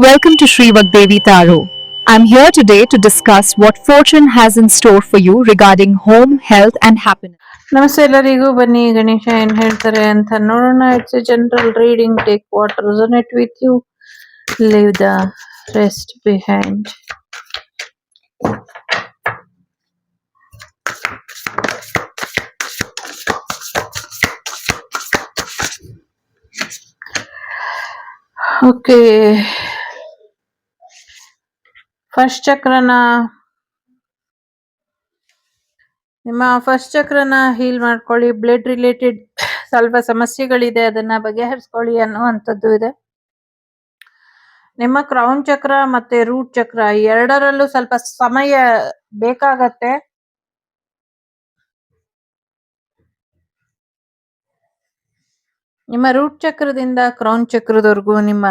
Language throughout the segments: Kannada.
Welcome to Sri Vagdevi Taro. I'm here today to discuss what fortune has in store for you regarding home, health, and happiness. ನಮಸ್ತೆ ಎಲ್ಲರಿಗೂ. ಬನ್ನಿ ಗಣೇಶ ಏನ್ ಹೇಳ್ತಾರೆ ಅಂತ ನೋಡೋಣ. It's a general reading. Take what resonate with you, leave the rest behind. Okay, first ಚಕ್ರನ ನಿಮ್ಮ ಫಸ್ಟ್ ಚಕ್ರನ ಹೀಲ್ ಮಾಡ್ಕೊಳ್ಳಿ. ಬ್ಲಡ್ ರಿಲೇಟೆಡ್ ಸ್ವಲ್ಪ ಸಮಸ್ಯೆಗಳಿದೆ, ಅದನ್ನ ಬಗೆಹರಿಸ್ಕೊಳ್ಳಿ ಅನ್ನುವಂಥದ್ದು ಇದೆ. ನಿಮ್ಮ ಕ್ರೌನ್ ಚಕ್ರ ಮತ್ತೆ ರೂಟ್ ಚಕ್ರ ಎರಡರಲ್ಲೂ ಸ್ವಲ್ಪ ಸಮಯ ಬೇಕಾಗತ್ತೆ. ನಿಮ್ಮ ರೂಟ್ ಚಕ್ರದಿಂದ ಕ್ರೌನ್ ಚಕ್ರದವರೆಗೂ ನಿಮ್ಮ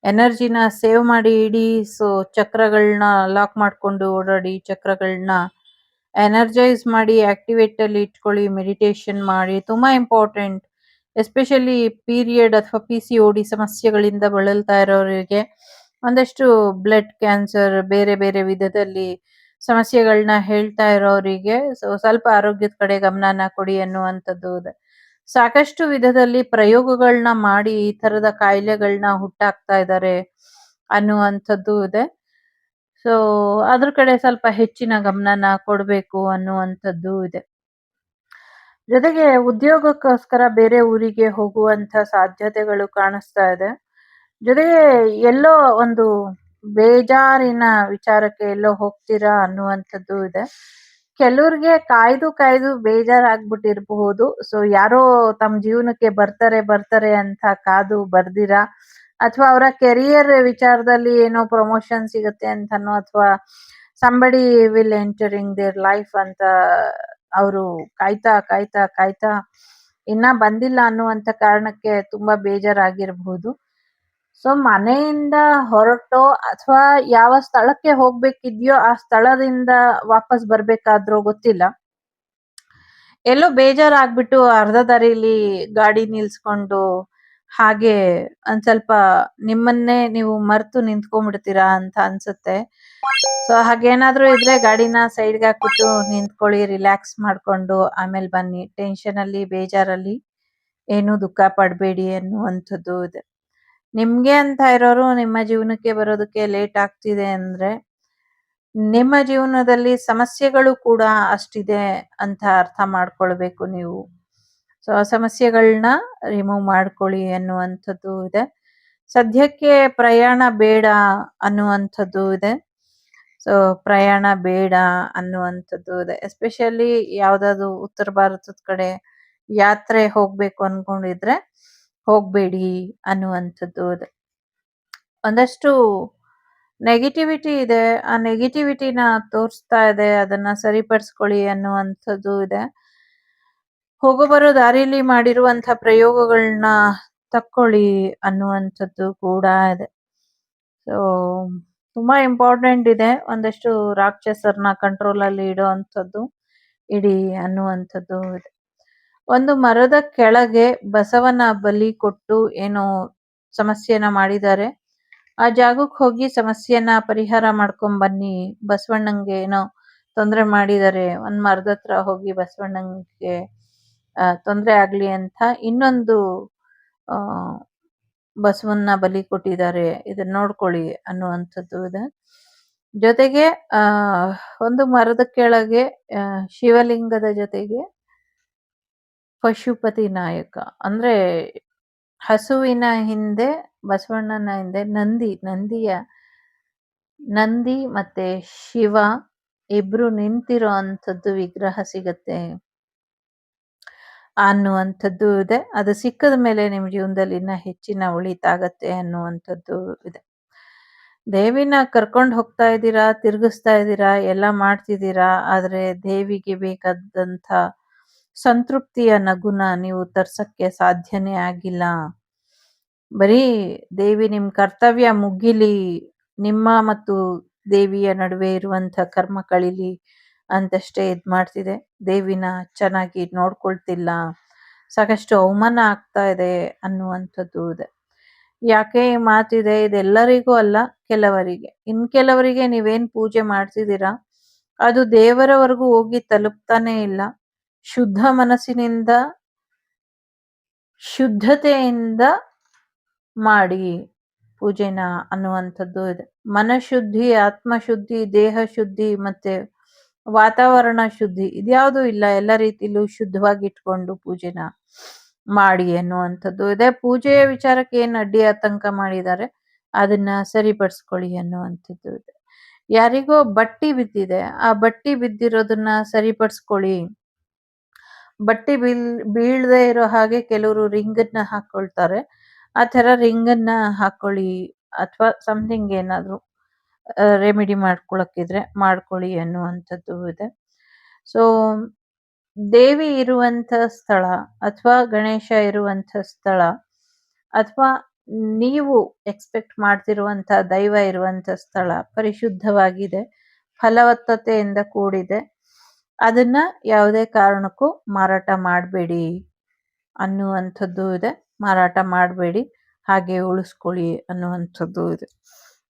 ಎನರ್ಜಿನ ಸೇವ್ ಮಾಡಿ ಇಡಿ. ಸೊ ಚಕ್ರಗಳನ್ನ ಲಾಕ್ ಮಾಡ್ಕೊಂಡು ಓಡಾಡಿ, ಚಕ್ರಗಳನ್ನ ಎನರ್ಜೈಸ್ ಮಾಡಿ ಆಕ್ಟಿವೇಟ್ ಅಲ್ಲಿ ಇಟ್ಕೊಳ್ಳಿ. ಮೆಡಿಟೇಷನ್ ಮಾಡಿ, ತುಂಬಾ ಇಂಪಾರ್ಟೆಂಟ್. ಎಸ್ಪೆಷಲಿ ಪೀರಿಯಡ್ ಅಥವಾ PCOD ಸಮಸ್ಯೆಗಳಿಂದ ಬಳಲ್ತಾ ಇರೋರಿಗೆ, ಒಂದಷ್ಟು ಬ್ಲಡ್ ಕ್ಯಾನ್ಸರ್, ಬೇರೆ ಬೇರೆ ವಿಧದಲ್ಲಿ ಸಮಸ್ಯೆಗಳನ್ನ ಹೇಳ್ತಾ ಇರೋರಿಗೆ ಸ್ವಲ್ಪ ಆರೋಗ್ಯದ ಕಡೆ ಗಮನನ ಕೊಡಿ ಅನ್ನುವಂಥದ್ದು ಇದೆ. ಸಾಕಷ್ಟು ವಿಧದಲ್ಲಿ ಪ್ರಯೋಗಗಳನ್ನ ಮಾಡಿ ಈ ತರದ ಕಾಯಿಲೆಗಳನ್ನ ಹುಟ್ಟಾಕ್ತಾ ಇದ್ದಾರೆ ಅನ್ನುವಂಥದ್ದು ಇದೆ. ಸೊ ಅದ್ರ ಕಡೆ ಸ್ವಲ್ಪ ಹೆಚ್ಚಿನ ಗಮನನ ಕೊಡಬೇಕು ಅನ್ನುವಂಥದ್ದು ಇದೆ. ಜೊತೆಗೆ ಉದ್ಯೋಗಕ್ಕೋಸ್ಕರ ಬೇರೆ ಊರಿಗೆ ಹೋಗುವಂತ ಸಾಧ್ಯತೆಗಳು ಕಾಣಿಸ್ತಾ ಇದೆ. ಜೊತೆಗೆ ಎಲ್ಲೋ ಒಂದು ಬೇಜಾರಿನ ವಿಚಾರಕ್ಕೆ ಎಲ್ಲೋ ಹೋಗ್ತೀರಾ ಅನ್ನುವಂಥದ್ದು ಇದೆ. ಕೆಲವ್ರಿಗೆ ಕಾಯ್ದು ಕಾಯ್ದು ಬೇಜಾರಾಗ್ಬಿಟ್ಟಿರಬಹುದು. ಸೊ ಯಾರೋ ತಮ್ಮ ಜೀವನಕ್ಕೆ ಬರ್ತಾರೆ ಅಂತ ಕಾದು ಬರ್ದಿರಾ, ಅಥವಾ ಅವರ ಕೆರಿಯರ್ ವಿಚಾರದಲ್ಲಿ ಏನೋ ಪ್ರಮೋಷನ್ ಸಿಗುತ್ತೆ ಅಂತನೋ, ಅಥವಾ somebody will entering their life ಅಂತ ಅವರು ಕಾಯ್ತಾ ಕಾಯ್ತಾ ಕಾಯ್ತಾ ಇನ್ನ ಬಂದಿಲ್ಲ ಅನ್ನುವಂತ ಕಾರಣಕ್ಕೆ ತುಂಬಾ ಬೇಜಾರಾಗಿರಬಹುದು. ಸೊ ಮನೆಯಿಂದ ಹೊರಟೋ ಅಥವಾ ಯಾವ ಸ್ಥಳಕ್ಕೆ ಹೋಗ್ಬೇಕಿದ್ಯೋ ಆ ಸ್ಥಳದಿಂದ ವಾಪಸ್ ಬರ್ಬೇಕಾದ್ರೂ ಗೊತ್ತಿಲ್ಲ, ಎಲ್ಲೋ ಬೇಜಾರಾಗ್ಬಿಟ್ಟು ಅರ್ಧ ದಾರಿಲಿ ಗಾಡಿ ನಿಲ್ಸ್ಕೊಂಡು ಹಾಗೆ ಒಂದ್ ಸ್ವಲ್ಪ ನಿಮ್ಮನ್ನೇ ನೀವು ಮರ್ತು ನಿಂತ್ಕೊಂಡ್ಬಿಡ್ತೀರಾ ಅಂತ ಅನ್ಸುತ್ತೆ. ಸೊ ಹಾಗೇನಾದ್ರೂ ಇದ್ರೆ ಗಾಡಿನ ಸೈಡ್ಗೆ ಹಾಕ್ಬಿಟ್ಟು ನಿಂತ್ಕೊಳ್ಳಿ, ರಿಲ್ಯಾಕ್ಸ್ ಮಾಡ್ಕೊಂಡು ಆಮೇಲೆ ಬನ್ನಿ. ಟೆನ್ಷನ್ ಅಲ್ಲಿ ಬೇಜಾರಲ್ಲಿ ಏನು ದುಃಖ ಪಡಬೇಡಿ ಅನ್ನುವಂಥದ್ದು ಇದೆ. ನಿಮ್ಗೆ ಅಂತ ಇರೋರು ನಿಮ್ಮ ಜೀವನಕ್ಕೆ ಬರೋದಕ್ಕೆ ಲೇಟ್ ಆಗ್ತಿದೆ ಅಂದ್ರೆ ನಿಮ್ಮ ಜೀವನದಲ್ಲಿ ಸಮಸ್ಯೆಗಳು ಕೂಡ ಅಷ್ಟಿದೆ ಅಂತ ಅರ್ಥ ಮಾಡ್ಕೊಳ್ಬೇಕು ನೀವು. ಸೊ ಆ ಸಮಸ್ಯೆಗಳನ್ನ ರಿಮೂವ್ ಮಾಡ್ಕೊಳ್ಳಿ ಅನ್ನುವಂಥದ್ದು ಇದೆ. ಸದ್ಯಕ್ಕೆ ಪ್ರಯಾಣ ಬೇಡ ಅನ್ನುವಂಥದ್ದು ಇದೆ. ಸೊ ಪ್ರಯಾಣ ಬೇಡ ಅನ್ನುವಂಥದ್ದು ಇದೆ. ಎಸ್ಪೆಷಲಿ ಯಾವ್ದಾದ್ರು ಉತ್ತರ ಭಾರತದ ಕಡೆ ಯಾತ್ರೆ ಹೋಗ್ಬೇಕು ಅನ್ಕೊಂಡಿದ್ರೆ ಹೋಗ್ಬೇಡಿ ಅನ್ನುವಂಥದ್ದು ಇದೆ. ಒಂದಷ್ಟು ನೆಗೆಟಿವಿಟಿ ಇದೆ, ಆ ನೆಗೆಟಿವಿಟಿನ ತೋರಿಸ್ತಾ ಇದೆ, ಅದನ್ನ ಸರಿಪಡಿಸ್ಕೊಳ್ಳಿ ಅನ್ನುವಂಥದ್ದು ಇದೆ. ಹೋಗೋ ಬರೋ ದಾರಿಲಿ ಮಾಡಿರುವಂತ ಪ್ರಯೋಗಗಳನ್ನ ತಕ್ಕೊಳ್ಳಿ ಅನ್ನುವಂಥದ್ದು ಕೂಡ ಇದೆ. ಸೊ ತುಂಬಾ ಇಂಪಾರ್ಟೆಂಟ್ ಇದೆ. ಒಂದಷ್ಟು ರಾಕ್ಷಸರನ್ನ ಕಂಟ್ರೋಲ್ ಅಲ್ಲಿ ಇಡುವಂಥದ್ದು ಇಡಿ ಅನ್ನುವಂಥದ್ದು ಇದೆ. ಒಂದು ಮರದ ಕೆಳಗೆ ಬಸವನ ಬಲಿ ಕೊಟ್ಟು ಏನೋ ಸಮಸ್ಯೆನ ಮಾಡಿದ್ದಾರೆ. ಆ ಜಾಗಕ್ಕೆ ಹೋಗಿ ಸಮಸ್ಯೆನ ಪರಿಹಾರ ಮಾಡ್ಕೊಂಡ್ ಬನ್ನಿ. ಬಸವಣ್ಣಂಗೆ ಏನೋ ತೊಂದ್ರೆ ಮಾಡಿದ್ದಾರೆ, ಒಂದ್ ಮರದ ಹತ್ರ ಹೋಗಿ ಬಸವಣ್ಣಂಗೆ ತೊಂದ್ರೆ ಆಗ್ಲಿ ಅಂತ ಇನ್ನೊಂದು ಆ ಬಸವನ್ನ ಬಲಿ ಕೊಟ್ಟಿದ್ದಾರೆ, ಇದನ್ನ ನೋಡ್ಕೊಳ್ಳಿ ಅನ್ನುವಂಥದ್ದು ಇದೆ. ಜೊತೆಗೆ ಒಂದು ಮರದ ಕೆಳಗೆ ಶಿವಲಿಂಗದ ಜೊತೆಗೆ ಪಶುಪತಿ ನಾಯಕ ಅಂದ್ರೆ ಹಸುವಿನ ಹಿಂದೆ, ಬಸವಣ್ಣನ ಹಿಂದೆ ನಂದಿ ಮತ್ತೆ ಶಿವ ಇಬ್ರು ನಿಂತಿರೋ ಅಂಥದ್ದು ವಿಗ್ರಹ ಸಿಗತ್ತೆ ಅನ್ನುವಂಥದ್ದು ಇದೆ. ಅದು ಸಿಕ್ಕದ ಮೇಲೆ ನಿಮ್ ಜೀವನದಲ್ಲಿ ಇನ್ನ ಹೆಚ್ಚಿನ ಒಳಿತಾಗತ್ತೆ ಅನ್ನುವಂಥದ್ದು ಇದೆ. ದೇವಿನ ಕರ್ಕೊಂಡು ಹೋಗ್ತಾ ಇದ್ದೀರಾ, ತಿರುಗಿಸ್ತಾ ಇದ್ದೀರಾ, ಎಲ್ಲ ಮಾಡ್ತಿದ್ದೀರಾ, ಆದ್ರೆ ದೇವಿಗೆ ಬೇಕಾದಂತ ಸಂತೃಪ್ತಿಯ ನಗುನ ನೀವು ತರ್ಸಕ್ಕೆ ಸಾಧ್ಯನೇ ಆಗಿಲ್ಲ. ಬರೀ ದೇವಿ ನಿಮ್ ಕರ್ತವ್ಯ ಮುಗಿಲಿ, ನಿಮ್ಮ ಮತ್ತು ದೇವಿಯ ನಡುವೆ ಇರುವಂತ ಕರ್ಮ ಕಳಿಲಿ ಅಂತಷ್ಟೇ ಇದ್ ಮಾಡ್ತಿದೆ. ದೇವಿನ ಚೆನ್ನಾಗಿ ನೋಡ್ಕೊಳ್ತಿಲ್ಲ, ಸಾಕಷ್ಟು ಅವಮಾನ ಆಗ್ತಾ ಇದೆ ಅನ್ನುವಂಥದ್ದು ಇದೆ. ಯಾಕೆ ಈ ಮಾತಿದೆ? ಇದೆಲ್ಲರಿಗೂ ಅಲ್ಲ, ಕೆಲವರಿಗೆ. ಇನ್ ಕೆಲವರಿಗೆ ನೀವೇನ್ ಪೂಜೆ ಮಾಡ್ತಿದ್ದೀರಾ ಅದು ದೇವರವರೆಗೂ ಹೋಗಿ ತಲುಪ್ತಾನೆ ಇಲ್ಲ. ಶುದ್ಧ ಮನಸ್ಸಿನಿಂದ, ಶುದ್ಧತೆಯಿಂದ ಮಾಡಿ ಪೂಜೆನ ಅನ್ನುವಂಥದ್ದು ಇದೆ. ಮನಶುದ್ಧಿ, ಆತ್ಮಶುದ್ಧಿ, ದೇಹ ಶುದ್ಧಿ ಮತ್ತೆ ವಾತಾವರಣ ಶುದ್ಧಿ ಇದ್ಯಾವುದೂ ಇಲ್ಲ. ಎಲ್ಲ ರೀತಿಲೂ ಶುದ್ಧವಾಗಿ ಇಟ್ಕೊಂಡು ಪೂಜೆನ ಮಾಡಿ ಅನ್ನುವಂಥದ್ದು ಇದೆ. ಪೂಜೆಯ ವಿಚಾರಕ್ಕೆ ಏನ್ ಅಡ್ಡಿ ಆತಂಕ ಮಾಡಿದ್ದಾರೆ ಅದನ್ನ ಸರಿಪಡಿಸ್ಕೊಳ್ಳಿ ಅನ್ನುವಂಥದ್ದು ಇದೆ. ಯಾರಿಗೋ ಬಟ್ಟಿ ಬಿದ್ದಿದೆ, ಆ ಬಟ್ಟಿ ಬಿದ್ದಿರೋದನ್ನ ಸರಿಪಡಿಸ್ಕೊಳ್ಳಿ. ಬಟ್ಟಿ ಬೀಳದೆ ಇರೋ ಹಾಗೆ ಕೆಲವರು ರಿಂಗನ್ನ ಹಾಕೊಳ್ತಾರೆ. ಆ ತರ ರಿಂಗನ್ನ ಹಾಕೊಳ್ಳಿ, ಅಥವಾ ಸಮಥಿಂಗ್ ಏನಾದ್ರು ರೆಮಿಡಿ ಮಾಡ್ಕೊಳಕ್ಕಿದ್ರೆ ಮಾಡ್ಕೊಳ್ಳಿ ಅನ್ನುವಂಥದ್ದು ಇದೆ. ಸೊ ದೇವಿ ಇರುವಂತ ಸ್ಥಳ ಅಥವಾ ಗಣೇಶ ಇರುವಂತ ಸ್ಥಳ ಅಥವಾ ನೀವು ಎಕ್ಸ್ಪೆಕ್ಟ್ ಮಾಡ್ತಿರುವಂತ ದೈವ ಇರುವಂತ ಸ್ಥಳ ಪರಿಶುದ್ಧವಾಗಿದೆ, ಫಲವತ್ತತೆಯಿಂದ ಕೂಡಿದೆ. ಅದನ್ನ ಯಾವುದೇ ಕಾರಣಕ್ಕೂ ಮಾರಾಟ ಮಾಡಬೇಡಿ ಅನ್ನುವಂಥದ್ದು ಇದೆ. ಮಾರಾಟ ಮಾಡಬೇಡಿ, ಹಾಗೆ ಉಳಿಸ್ಕೊಳ್ಳಿ ಅನ್ನುವಂಥದ್ದು ಇದೆ.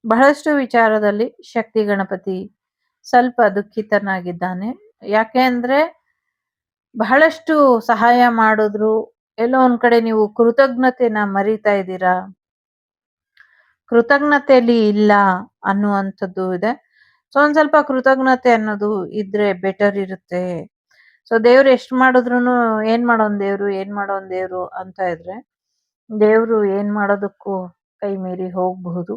ಬಹಳಷ್ಟು ವಿಚಾರದಲ್ಲಿ ಶಕ್ತಿ ಗಣಪತಿ ಸ್ವಲ್ಪ ದುಃಖಿತನಾಗಿದ್ದಾನೆ. ಯಾಕೆ ಅಂದ್ರೆ ಬಹಳಷ್ಟು ಸಹಾಯ ಮಾಡಿದ್ರು, ಎಲ್ಲೋ ಒಂದ್ ಕಡೆ ನೀವು ಕೃತಜ್ಞತೆನ ಮರಿತಾ ಇದ್ದೀರಾ, ಕೃತಜ್ಞತೆಯಲ್ಲಿ ಇಲ್ಲ ಅನ್ನುವಂಥದ್ದು ಇದೆ. ಸೊ ಒಂದ್ ಸ್ವಲ್ಪ ಕೃತಜ್ಞತೆ ಅನ್ನೋದು ಇದ್ರೆ ಬೆಟರ್ ಇರುತ್ತೆ. ಸೊ ದೇವ್ರು ಎಷ್ಟ್ ಮಾಡಿದ್ರುನು ಏನ್ ಮಾಡೋನ್ ದೇವ್ರು ಅಂತ ಇದ್ರೆ ದೇವ್ರು ಏನ್ ಮಾಡೋದಕ್ಕೂ ಕೈ ಮೀರಿ ಹೋಗಬಹುದು.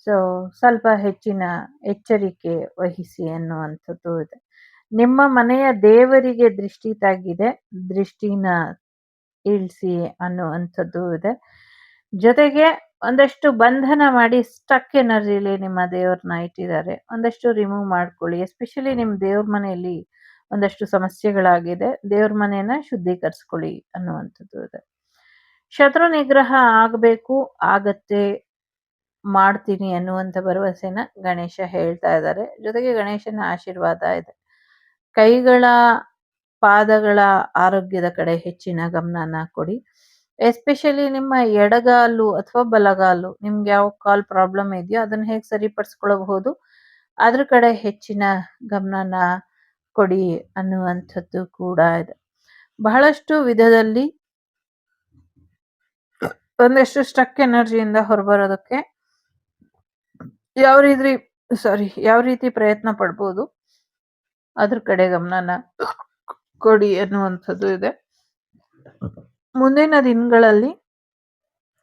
ಸೊ ಸ್ವಲ್ಪ ಹೆಚ್ಚಿನ ಎಚ್ಚರಿಕೆ ವಹಿಸಿ ಅನ್ನುವಂಥದ್ದು ಇದೆ. ನಿಮ್ಮ ಮನೆಯ ದೇವರಿಗೆ ದೃಷ್ಟಿ ತಾಗಿದೆ, ದೃಷ್ಟಿನ ಇಳಿಸಿ ಅನ್ನುವಂಥದ್ದು ಇದೆ. ಜೊತೆಗೆ ಒಂದಷ್ಟು ಬಂಧನ ಮಾಡಿ ಸ್ಟಕ್ ಎನರ್ಜಿಲಿ ನಿಮ್ಮ ದೇವ್ರನ್ನ ಇಟ್ಟಿದ್ದಾರೆ, ಒಂದಷ್ಟು ರಿಮೂವ್ ಮಾಡ್ಕೊಳ್ಳಿ. ಎಸ್ಪೆಷಲಿ ನಿಮ್ ದೇವ್ರ ಮನೆಯಲ್ಲಿ ಒಂದಷ್ಟು ಸಮಸ್ಯೆಗಳಾಗಿದೆ, ದೇವ್ರ ಮನೆಯನ್ನ ಶುದ್ಧೀಕರಿಸ್ಕೊಳ್ಳಿ ಅನ್ನುವಂಥದ್ದು ಇದೆ. ಶತ್ರು ನಿಗ್ರಹ ಆಗಬೇಕು, ಆಗತ್ತೆ, ಮಾಡ್ತೀನಿ ಅನ್ನುವಂಥ ಭರವಸೆನ ಗಣೇಶ ಹೇಳ್ತಾ ಇದ್ದಾರೆ. ಜೊತೆಗೆ ಗಣೇಶನ ಆಶೀರ್ವಾದ ಇದೆ. ಕೈಗಳ ಪಾದಗಳ ಆರೋಗ್ಯದ ಕಡೆ ಹೆಚ್ಚಿನ ಗಮನನ ಕೊಡಿ. ಎಸ್ಪೆಷಲಿ ನಿಮ್ಮ ಎಡಗಾಲು ಅಥವಾ ಬಲಗಾಲು, ನಿಮ್ಗೆ ಯಾವ ಕಾಲ್ ಪ್ರಾಬ್ಲಮ್ ಇದೆಯೋ ಅದನ್ನ ಹೇಗೆ ಸರಿಪಡಿಸ್ಕೊಳ್ಳಬಹುದು ಅದ್ರ ಕಡೆ ಹೆಚ್ಚಿನ ಗಮನನ ಕೊಡಿ ಅನ್ನುವಂಥದ್ದು ಕೂಡ ಇದೆ. ಬಹಳಷ್ಟು ವಿಧದಲ್ಲಿ ಒಂದಷ್ಟು ಸ್ಟಕ್ ಎನರ್ಜಿಯಿಂದ ಹೊರಬರೋದಕ್ಕೆ ಯಾವ ರೀತಿ ಪ್ರಯತ್ನ ಪಡ್ಬೋದು ಅದ್ರ ಕಡೆ ಗಮನನ ಕೊಡಿ ಅನ್ನುವಂಥದ್ದು ಇದೆ. ಮುಂದಿನ ದಿನಗಳಲ್ಲಿ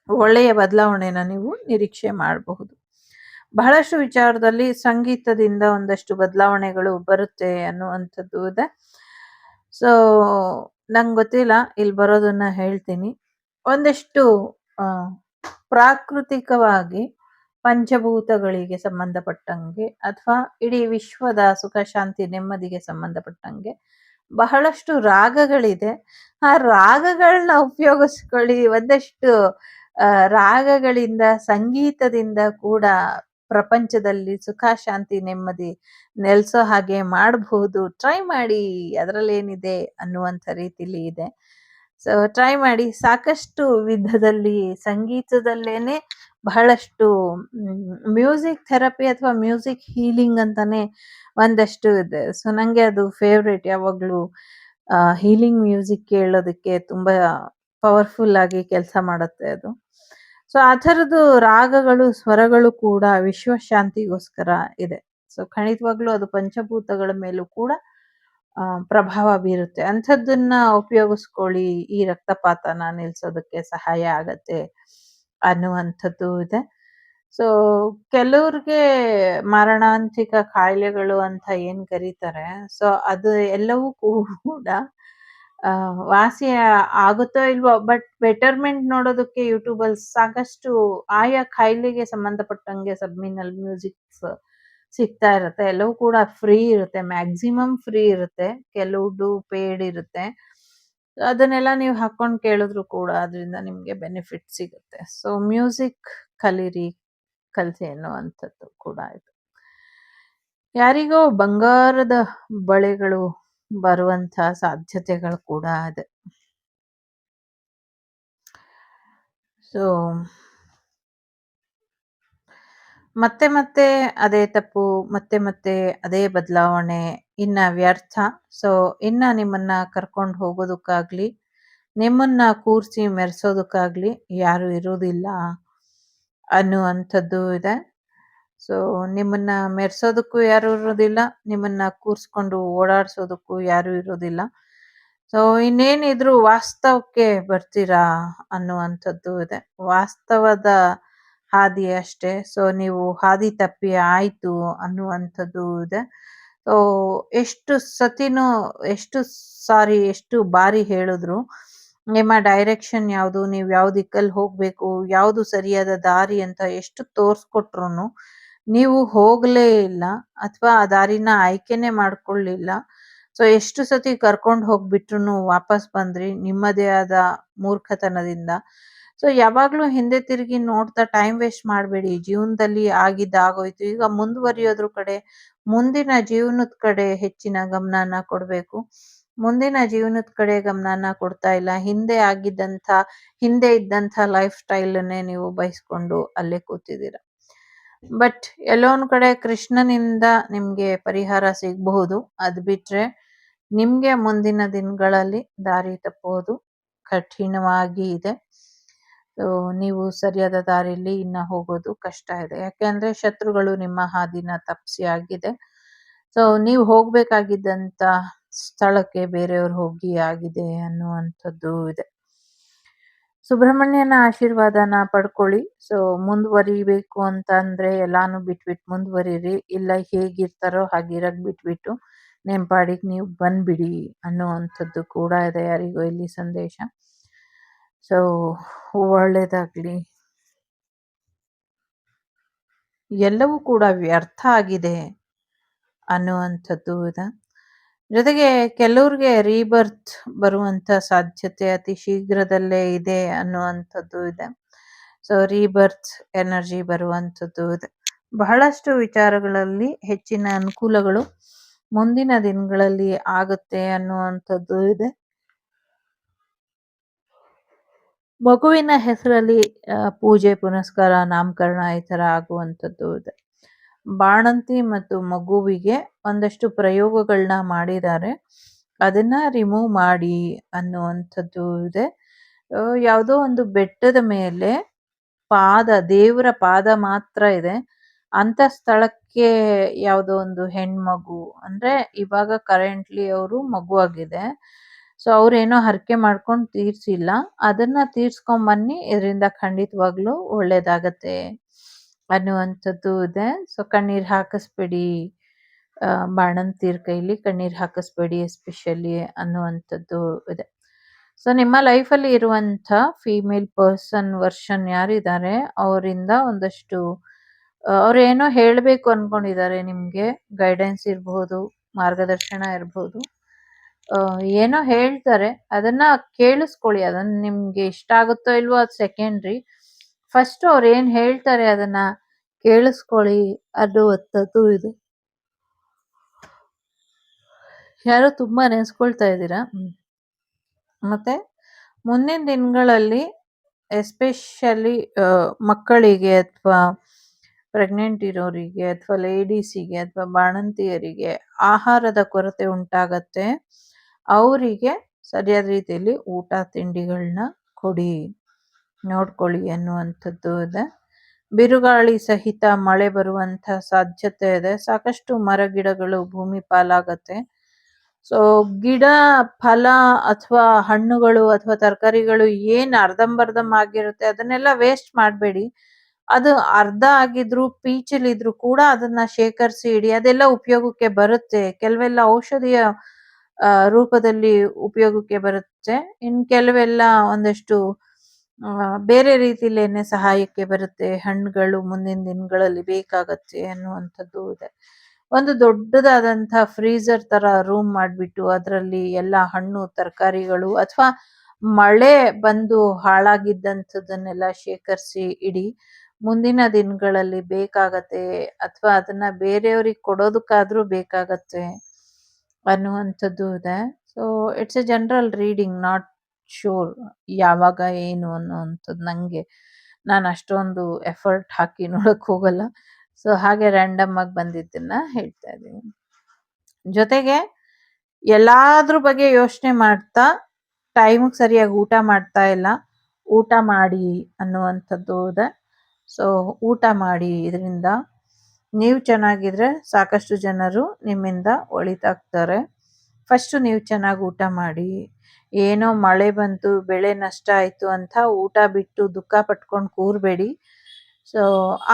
ಒಳ್ಳೆಯ ಬದಲಾವಣೆನ ನೀವು ನಿರೀಕ್ಷೆ ಮಾಡಬಹುದು. ಬಹಳಷ್ಟು ವಿಚಾರದಲ್ಲಿ ಸಂಗೀತದಿಂದ ಒಂದಷ್ಟು ಬದಲಾವಣೆಗಳು ಬರುತ್ತೆ ಅನ್ನುವಂಥದ್ದು ಇದೆ. ಸೊ ನಂಗೆ ಗೊತ್ತಿಲ್ಲ, ಇಲ್ಲಿ ಬರೋದನ್ನ ಹೇಳ್ತೀನಿ. ಒಂದಷ್ಟು ಪ್ರಾಕೃತಿಕವಾಗಿ ಪಂಚಭೂತಗಳಿಗೆ ಸಂಬಂಧಪಟ್ಟಂಗೆ ಅಥವಾ ಇಡೀ ವಿಶ್ವದ ಸುಖ ಶಾಂತಿ ನೆಮ್ಮದಿಗೆ ಸಂಬಂಧಪಟ್ಟಂಗೆ ಬಹಳಷ್ಟು ರಾಗಗಳಿದೆ. ಆ ರಾಗಗಳನ್ನ ಉಪಯೋಗಿಸ್ಕೊಳ್ಳಿ. ಒಂದಷ್ಟು ರಾಗಗಳಿಂದ, ಸಂಗೀತದಿಂದ ಕೂಡ ಪ್ರಪಂಚದಲ್ಲಿ ಸುಖ ಶಾಂತಿ ನೆಮ್ಮದಿ ನೆಲೆಸೋ ಹಾಗೆ ಮಾಡಬಹುದು. ಟ್ರೈ ಮಾಡಿ, ಅದರಲ್ಲೇನಿದೆ ಅನ್ನುವಂಥ ರೀತಿಲಿ ಇದೆ. ಸೊ ಟ್ರೈ ಮಾಡಿ. ಸಾಕಷ್ಟು ವಿಧದಲ್ಲಿ ಸಂಗೀತದಲ್ಲೇನೆ ಬಹಳಷ್ಟು ಮ್ಯೂಸಿಕ್ ಥೆರಪಿ ಅಥವಾ ಮ್ಯೂಸಿಕ್ ಹೀಲಿಂಗ್ ಅಂತಾನೆ ಒಂದಷ್ಟು ಇದೆ. ಸೊ ನಂಗೆ ಅದು ಫೇವ್ರೇಟ್. ಯಾವಾಗ್ಲೂ ಹೀಲಿಂಗ್ ಮ್ಯೂಸಿಕ್ ಕೇಳೋದಕ್ಕೆ ತುಂಬಾ ಪವರ್ಫುಲ್ ಆಗಿ ಕೆಲಸ ಮಾಡುತ್ತೆ ಅದು. ಸೊ ಆ ಥರದ್ದು ರಾಗಗಳು, ಸ್ವರಗಳು ಕೂಡ ವಿಶ್ವಶಾಂತಿಗೋಸ್ಕರ ಇದೆ. ಸೊ ಖಂಡಿತವಾಗ್ಲೂ ಅದು ಪಂಚಭೂತಗಳ ಮೇಲೂ ಕೂಡ ಪ್ರಭಾವ ಬೀರುತ್ತೆ. ಅಂಥದ್ದನ್ನ ಉಪಯೋಗಿಸ್ಕೊಳ್ಳಿ, ಈ ರಕ್ತಪಾತನ ನಿಲ್ಸೋದಕ್ಕೆ ಸಹಾಯ ಆಗತ್ತೆ ಅನ್ನುವಂಥದ್ದು ಇದೆ. ಸೊ ಕೆಲವ್ರಿಗೆ ಮಾರಣಾಂತಿಕ ಕಾಯಿಲೆಗಳು ಅಂತ ಏನ್ ಕರೀತಾರೆ, ಸೊ ಅದು ಎಲ್ಲವೂ ಕೂಡ ವಾಸಿ ಆಗುತ್ತೋ ಇಲ್ವೋ, ಬಟ್ ಬೆಟರ್ಮೆಂಟ್ ನೋಡೋದಕ್ಕೆ ಯೂಟ್ಯೂಬ್ ಅಲ್ಲಿ ಸಾಕಷ್ಟು ಆಯಾ ಕಾಯಿಲೆಗೆ ಸಂಬಂಧಪಟ್ಟಂಗೆ ಸಬ್ಮಿನಲ್ ಮ್ಯೂಸಿಕ್ಸ್ ಸಿಗ್ತಾ ಇರುತ್ತೆ. ಎಲ್ಲವೂ ಕೂಡ ಫ್ರೀ ಇರುತ್ತೆ, ಮ್ಯಾಕ್ಸಿಮಮ್ ಫ್ರೀ ಇರುತ್ತೆ, ಕೆಲವ್ದು ಪೇಯ್ಡ್ ಇರುತ್ತೆ. ಅದನ್ನೆಲ್ಲ ನೀವು ಹಾಕೊಂಡು ಕೇಳಿದ್ರು ಕೂಡ ಅದರಿಂದ ನಿಮ್ಗೆ ಬೆನಿಫಿಟ್ ಸಿಗುತ್ತೆ. ಸೊ ಮ್ಯೂಸಿಕ್ ಕಲೀರಿ, ಕಲಿಸಿ ಅನ್ನುವಂಥದ್ದು ಕೂಡ ಇದೆ. ಯಾರಿಗೋ ಬಂಗಾರದ ಬಳೆಗಳು ಬರುವಂತ ಸಾಧ್ಯತೆಗಳು ಕೂಡ ಇದೆ. ಸೊ ಮತ್ತೆ ಮತ್ತೆ ಅದೇ ತಪ್ಪು, ಮತ್ತೆ ಮತ್ತೆ ಅದೇ ಬದಲಾವಣೆ, ಇನ್ನ ವ್ಯರ್ಥ. ಸೊ, ಇನ್ನ ನಿಮ್ಮನ್ನ ಕರ್ಕೊಂಡು ಹೋಗೋದಕ್ಕಾಗ್ಲಿ, ನಿಮ್ಮನ್ನ ಕೂರ್ಸಿ ಮೆರೆಸೋದಕ್ಕಾಗ್ಲಿ ಯಾರು ಇರೋದಿಲ್ಲ ಅನ್ನುವಂಥದ್ದು ಇದೆ. ಸೊ, ನಿಮ್ಮನ್ನ ಮೆರೆಸೋದಕ್ಕೂ ಯಾರು ಇರೋದಿಲ್ಲ, ನಿಮ್ಮನ್ನ ಕೂರ್ಸ್ಕೊಂಡು ಓಡಾಡ್ಸೋದಕ್ಕೂ ಯಾರು ಇರೋದಿಲ್ಲ. ಸೊ, ಇನ್ನೇನಿದ್ರು ವಾಸ್ತವಕ್ಕೆ ಬರ್ತೀರಾ ಅನ್ನುವಂಥದ್ದು ಇದೆ. ವಾಸ್ತವದ ಹಾದಿ ಅಷ್ಟೇ. ಸೊ, ನೀವು ಹಾದಿ ತಪ್ಪಿ ಆಯ್ತು ಅನ್ನುವಂಥದ್ದು ಇದೆ. ಸೊ, ಎಷ್ಟು ಸತಿನೂ ಎಷ್ಟು ಸಾರಿ ಎಷ್ಟು ಬಾರಿ ಹೇಳಿದ್ರು ನಿಮ್ಮ ಡೈರೆಕ್ಷನ್ ಯಾವುದು, ನೀವು ಯಾವ ದಿಕ್ಕಲ್ಲಿ ಹೋಗ್ಬೇಕು, ಯಾವುದು ಸರಿಯಾದ ದಾರಿ ಅಂತ ಎಷ್ಟು ತೋರ್ಸ್ಕೊಟ್ರುನು ನೀವು ಹೋಗ್ಲೇ ಇಲ್ಲ ಅಥವಾ ಆ ದಾರಿನ ಆಯ್ಕೆನೆ ಮಾಡ್ಕೊಳ್ಳಿಲ್ಲ. ಸೊ, ಎಷ್ಟು ಸತಿ ಕರ್ಕೊಂಡು ಹೋಗ್ಬಿಟ್ರುನು ವಾಪಸ್ ಬಂದ್ರಿ ನಿಮ್ಮದೇ ಆದ ಮೂರ್ಖತನದಿಂದ. ಸೊ, ಯಾವಾಗ್ಲೂ ಹಿಂದೆ ತಿರುಗಿ ನೋಡ್ತಾ ಟೈಮ್ ವೇಸ್ಟ್ ಮಾಡಬೇಡಿ. ಜೀವನದಲ್ಲಿ ಆಗಿದ್ದು ಆಗೋಯ್ತು. ಈಗ ಮುಂದುವರಿಯೋದ್ರ ಕಡೆ, ಮುಂದಿನ ಜೀವನದ ಕಡೆ ಹೆಚ್ಚಿನ ಗಮನನ ಕೊಡ್ಬೇಕು. ಮುಂದಿನ ಜೀವನದ ಕಡೆ ಗಮನನ ಕೊಡ್ತಾ ಇಲ್ಲ. ಹಿಂದೆ ಇದ್ದಂಥ ಲೈಫ್ ಸ್ಟೈಲನ್ನೇ ನೀವು ಬಯಸ್ಕೊಂಡು ಅಲ್ಲೇ ಕೂತಿದ್ದೀರ. ಬಟ್ ಎಲ್ಲೋ ಒಂದ್ ಕಡೆ ಕೃಷ್ಣನಿಂದ ನಿಮ್ಗೆ ಪರಿಹಾರ ಸಿಗಬಹುದು. ಅದ್ ಬಿಟ್ರೆ ನಿಮ್ಗೆ ಮುಂದಿನ ದಿನಗಳಲ್ಲಿ ದಾರಿ ತಪ್ಪೋದು ಕಠಿಣವಾಗಿ ಇದೆ. ಸೊ, ನೀವು ಸರಿಯಾದ ದಾರಿಯಲ್ಲಿ ಇನ್ನ ಹೋಗೋದು ಕಷ್ಟ ಇದೆ. ಯಾಕೆಂದ್ರೆ ಶತ್ರುಗಳು ನಿಮ್ಮ ಹಾದಿನ ತಪ್ಸಿ ಆಗಿದೆ. ಸೊ, ನೀವು ಹೋಗ್ಬೇಕಾಗಿದ್ದಂತ ಸ್ಥಳಕ್ಕೆ ಬೇರೆಯವ್ರು ಹೋಗಿ ಆಗಿದೆ ಅನ್ನುವಂಥದ್ದು ಇದೆ. ಸುಬ್ರಹ್ಮಣ್ಯನ ಆಶೀರ್ವಾದನ ಪಡ್ಕೊಳ್ಳಿ. ಸೊ, ಮುಂದುವರಿಬೇಕು ಅಂತ ಅಂದ್ರೆ ಎಲ್ಲಾನು ಬಿಟ್ಬಿಟ್ಟು ಮುಂದುವರಿರಿ. ಇಲ್ಲ ಹೇಗಿರ್ತಾರೋ ಹಾಗಿರಕ್ ಬಿಟ್ಬಿಟ್ಟು ನಿಮ್ ಪಾಡಿಗೆ ನೀವು ಬಂದ್ಬಿಡಿ ಅನ್ನುವಂಥದ್ದು ಕೂಡ ಇದೆ ಯಾರಿಗೋ ಇಲ್ಲಿ ಸಂದೇಶ. ಸೊ, ಒಳ್ಳೇದಾಗ್ಲಿ. ಎಲ್ಲವೂ ಕೂಡ ವ್ಯರ್ಥ ಆಗಿದೆ ಅನ್ನುವಂಥದ್ದು ಇದೆ. ಜೊತೆಗೆ ಕೆಲವ್ರಿಗೆ ರೀಬರ್ತ್ ಬರುವಂತ ಸಾಧ್ಯತೆ ಅತಿ ಶೀಘ್ರದಲ್ಲೇ ಇದೆ ಅನ್ನುವಂಥದ್ದು ಇದೆ. ಸೊ, ರೀಬರ್ತ್ ಎನರ್ಜಿ ಬರುವಂಥದ್ದು ಇದೆ. ಬಹಳಷ್ಟು ವಿಚಾರಗಳಲ್ಲಿ ಹೆಚ್ಚಿನ ಅನುಕೂಲಗಳು ಮುಂದಿನ ದಿನಗಳಲ್ಲಿ ಆಗುತ್ತೆ ಅನ್ನುವಂಥದ್ದು ಇದೆ. ಮಗುವಿನ ಹೆಸರಲ್ಲಿ ಪೂಜೆ ಪುನಸ್ಕಾರ ನಾಮಕರಣ ಈ ತರ ಆಗುವಂಥದ್ದು ಇದೆ. ಬಾಣಂತಿ ಮತ್ತು ಮಗುವಿಗೆ ಒಂದಷ್ಟು ಪ್ರಯೋಗಗಳನ್ನ ಮಾಡಿದ್ದಾರೆ. ಅದನ್ನ ರಿಮೂವ್ ಮಾಡಿ ಅನ್ನುವಂಥದ್ದು ಇದೆ. ಯಾವುದೋ ಒಂದು ಬೆಟ್ಟದ ಮೇಲೆ ದೇವರ ಪಾದ ಮಾತ್ರ ಇದೆ. ಅಂತ ಸ್ಥಳಕ್ಕೆ ಯಾವುದೋ ಒಂದು ಹೆಣ್ಮಗು ಅಂದ್ರೆ ಇವಾಗ ಕರೆಂಟ್ಲಿ ಅವರು ಮಗುವಾಗಿದೆ. ಸೊ, ಅವ್ರೇನೋ ಹರಕೆ ಮಾಡ್ಕೊಂಡು ತೀರ್ಸಿಲ್ಲ. ಅದನ್ನ ತೀರ್ಸ್ಕೊಂಡ್ ಬನ್ನಿ, ಇದರಿಂದ ಖಂಡಿತವಾಗ್ಲೂ ಒಳ್ಳೇದಾಗತ್ತೆ ಅನ್ನುವಂಥದ್ದು ಇದೆ. ಸೊ, ಕಣ್ಣೀರ್ ಹಾಕಿಸ್ಬೇಡಿ, ಬಾಣಂತಿರ್ ಕೈಲಿ ಕಣ್ಣೀರ್ ಹಾಕಿಸ್ಬೇಡಿ ಎಸ್ಪೆಷಲಿ ಅನ್ನುವಂಥದ್ದು ಇದೆ. ಸೊ, ನಿಮ್ಮ ಲೈಫಲ್ಲಿ ಇರುವಂಥ ಫೀಮೇಲ್ ಪರ್ಸನ್ ವರ್ಷನ್ ಯಾರಿದ್ದಾರೆ ಅವರಿಂದ ಒಂದಷ್ಟು ಅವ್ರೇನೋ ಹೇಳ್ಬೇಕು ಅನ್ಕೊಂಡಿದ್ದಾರೆ ನಿಮ್ಗೆ. ಗೈಡೆನ್ಸ್ ಇರ್ಬಹುದು, ಮಾರ್ಗದರ್ಶನ ಇರ್ಬಹುದು. ಏನೋ ಹೇಳ್ತಾರೆ, ಅದನ್ನ ಕೇಳಿಸ್ಕೊಳ್ಳಿ. ಅದನ್ನ ನಿಮ್ಗೆ ಇಷ್ಟ ಆಗುತ್ತೋ ಇಲ್ವೋ ಅದು ಸೆಕೆಂಡ್ರಿ. ಫಸ್ಟ್ ಅವ್ರು ಏನ್ ಹೇಳ್ತಾರೆ ಅದನ್ನ ಕೇಳಿಸ್ಕೊಳ್ಳಿ ಅನ್ನುವಂಥದ್ದು ಇದೆ. ಯಾರೋ ತುಂಬಾ ನೆನೆಸ್ಕೊಳ್ತಾ ಇದ್ದೀರಾ. ಮತ್ತೆ ಮುಂದಿನ ದಿನಗಳಲ್ಲಿ ಎಸ್ಪೆಷಲಿ ಮಕ್ಕಳಿಗೆ ಅಥವಾ ಪ್ರೆಗ್ನೆಂಟ್ ಇರೋರಿಗೆ ಅಥವಾ ಲೇಡೀಸಿಗೆ ಅಥವಾ ಬಾಣಂತಿಯರಿಗೆ ಆಹಾರದ ಕೊರತೆ ಉಂಟಾಗತ್ತೆ. ಅವರಿಗೆ ಸರಿಯಾದ ರೀತಿಯಲ್ಲಿ ಊಟ ತಿಂಡಿಗಳನ್ನ ಕೊಡಿ, ನೋಡ್ಕೊಳ್ಳಿ ಅನ್ನುವಂಥದ್ದು ಇದೆ. ಬಿರುಗಾಳಿ ಸಹಿತ ಮಳೆ ಬರುವಂತ ಸಾಧ್ಯತೆ ಇದೆ. ಸಾಕಷ್ಟು ಮರ ಗಿಡಗಳು ಭೂಮಿ ಪಾಲಾಗತ್ತೆ. ಸೊ, ಗಿಡ ಫಲ ಅಥವಾ ಹಣ್ಣುಗಳು ಅಥವಾ ತರಕಾರಿಗಳು ಏನ್ ಅರ್ಧಂಬರ್ಧಂ ಆಗಿರುತ್ತೆ ಅದನ್ನೆಲ್ಲ ವೇಸ್ಟ್ ಮಾಡಬೇಡಿ. ಅದು ಅರ್ಧ ಆಗಿದ್ರು ಪೀಚಲ್ಲಿದ್ರು ಕೂಡ ಅದನ್ನ ಶೇಖರಿಸಿ ಇಡಿ. ಅದೆಲ್ಲ ಉಪಯೋಗಕ್ಕೆ ಬರುತ್ತೆ. ಕೆಲವೆಲ್ಲ ಔಷಧಿಯ ರೂಪದಲ್ಲಿ ಉಪಯೋಗಕ್ಕೆ ಬರುತ್ತೆ. ಇನ್ ಕೆಲವೆಲ್ಲ ಒಂದಷ್ಟು ಬೇರೆ ರೀತಿಲೇನೆ ಸಹಾಯಕ್ಕೆ ಬರುತ್ತೆ. ಹಣ್ಣುಗಳು ಮುಂದಿನ ದಿನಗಳಲ್ಲಿ ಬೇಕಾಗತ್ತೆ ಅನ್ನುವಂಥದ್ದು ಇದೆ. ಒಂದು ದೊಡ್ಡದಾದಂಥ ಫ್ರೀಜರ್ ತರ ರೂಮ್ ಮಾಡ್ಬಿಟ್ಟು ಅದರಲ್ಲಿ ಎಲ್ಲ ಹಣ್ಣು ತರಕಾರಿಗಳು ಅಥವಾ ಮಳೆ ಬಂದು ಹಾಳಾಗಿದ್ದಂಥದ್ದನ್ನೆಲ್ಲ ಶೇಖರಿಸಿ ಇಡಿ. ಮುಂದಿನ ದಿನಗಳಲ್ಲಿ ಬೇಕಾಗತ್ತೆ ಅಥವಾ ಅದನ್ನ ಬೇರೆಯವ್ರಿಗೆ ಕೊಡೋದಕ್ಕಾದ್ರೂ ಬೇಕಾಗತ್ತೆ ಅನ್ನುವಂಥದ್ದು ಇದೆ. So, it's a general reading, not sure ಯಾವಾಗ ಏನು ಅನ್ನುವಂಥದ್ದು. ನಾನು ಅಷ್ಟೊಂದು ಎಫರ್ಟ್ ಹಾಕಿ ನೋಡಕ್ ಹೋಗಲ್ಲ. ಸೊ ಹಾಗೆ ರ್ಯಾಂಡಮ್ ಆಗಿ ಬಂದಿದ್ದನ್ನ ಹೇಳ್ತಾ ಇದ್ದೀನಿ. ಜೊತೆಗೆ ಎಲ್ಲಾದ್ರ ಬಗ್ಗೆ ಯೋಚನೆ ಮಾಡ್ತಾ ಟೈಮಿಗೆ ಸರಿಯಾಗಿ ಊಟ ಮಾಡ್ತಾ ಇಲ್ಲ. ಊಟ ಮಾಡಿ ಅನ್ನುವಂಥದ್ದು ಇದೆ. ಸೊ ಊಟ ಮಾಡಿ, ಇದರಿಂದ ನೀವು ಚೆನ್ನಾಗಿದ್ರೆ ಸಾಕಷ್ಟು ಜನರು ನಿಮ್ಮಿಂದ ಒಳಿತಾಗ್ತಾರೆ. ಫಸ್ಟ್ ನೀವು ಚೆನ್ನಾಗಿ ಊಟ ಮಾಡಿ. ಏನೋ ಮಳೆ ಬಂತು, ಬೆಳೆ ನಷ್ಟ ಆಯ್ತು ಅಂತ ಊಟ ಬಿಟ್ಟು ದುಃಖ ಪಟ್ಕೊಂಡು ಕೂರಬೇಡಿ. ಸೊ